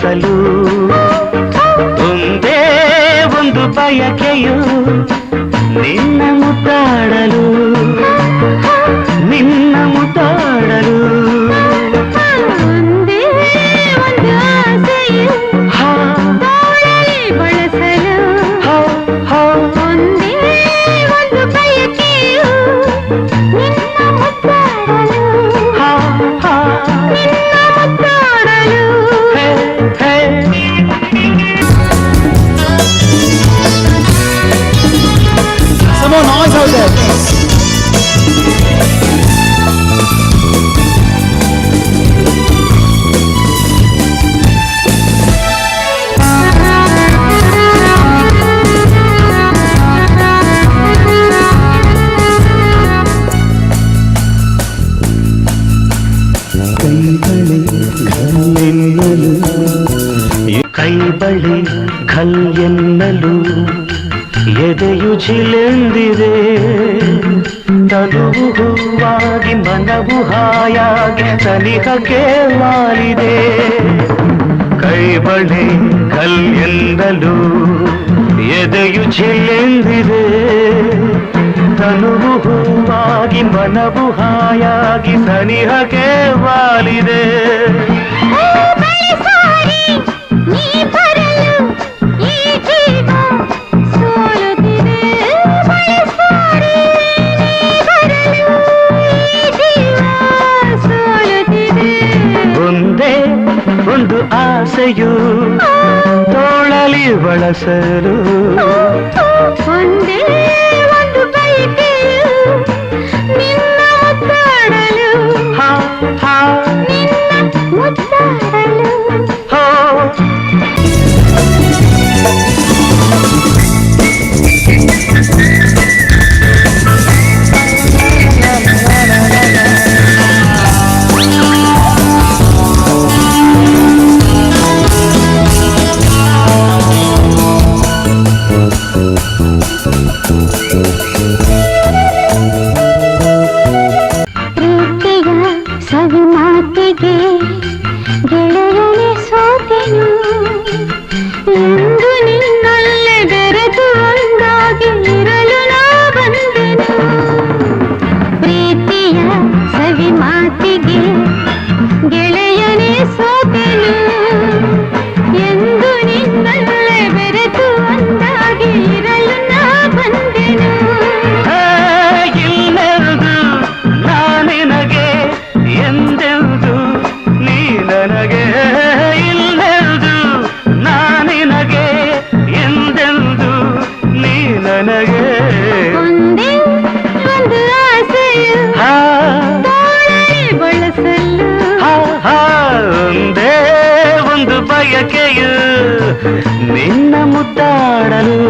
ಬಳಸಲು ಒಂದೇ ಒಂದು ಬಯಕೆಯು ನಿನ್ನ ಮುದ್ದಾಡಲು ನಿನ್ನ ಮುದ್ದಾಡಲು ಒಂದೇ ಒಂದು ಆಸೆಯು ತೋಳಲಿ ಬಳಸಲು ಒಂದೇ ಒಂದು ಬಯಕೆಯು ನಿನ್ನ ಮುದ್ದಾಡಲು ನಿನ್ನ ಮುದ್ದಾಡಲು Some more noise out there. ಕೈ ಬಳಿ ಘಲ್ ಎನ್ನಲು ಎದೆಯು ಜಿಲೆಂದಿದೆ ತನುವು ಹೂವಾಗಿ ಮನವು ಹಾಯಾಗಿ ಸನಿಹಕ್ಕೆ ವಾಲಿದೆ ಕೈ ಬಳಿ ಘಲ್ ಎನ್ನಲು ಎದೆಯು ಜಿಲೆಂದಿದೆ ತನುವು ಹೂವಾಗಿ ಮನವು ಹಾಯಾಗಿ ಸನಿಹಕ್ಕೆ ವಾಲಿದೆ ಒಂದೇ ಒಂದು ಆಸೆಯು ತೋಳಲಿ ಬಳಸಲು ಒಂದೇ ಒಂದು ಬಯಕೆಯು ನಿನ್ನ ಮುದ್ದಾಡಲು ನಿನ್ನ ಮುದ್ದಾಡಲು ಸವಿ ಮಾತಿಗೆ ಗೆಳೆಯನೇ ಸೋತೆನು ಎಂದು ನಿನ್ನಲ್ಲೇ ಬೆರೆತು ಒಂದಾಗಿ ಇರಲು ನಾ ಬಂದೆನು ಪ್ರೀತಿಯ ಸವಿ ಮಾತಿಗೆ ಗೆಳೆಯನೇ ಸೋತೆನು ಎಂದು ನಿನ್ನಲ್ಲೇ ಬೆರೆತು ಒಂದಾಗಿ ಇರಲು ನಾ ಬಂದೆನು ಎಂದೆಂದು ನೀ ನನಗೆ ಇಲ್ಲೆಂದು ನಾನಿನಗೆ ಎಂದೆಂದು ನೀ ನನಗೆ ಒಂದೇ ಒಂದು ಆಸೆಯು ತೋಳಲಿ ಬಳಸಲು ಒಂದೇ ಒಂದು ಬಯಕೆಯು ನಿನ್ನ ಮುದ್ದಾಡಲು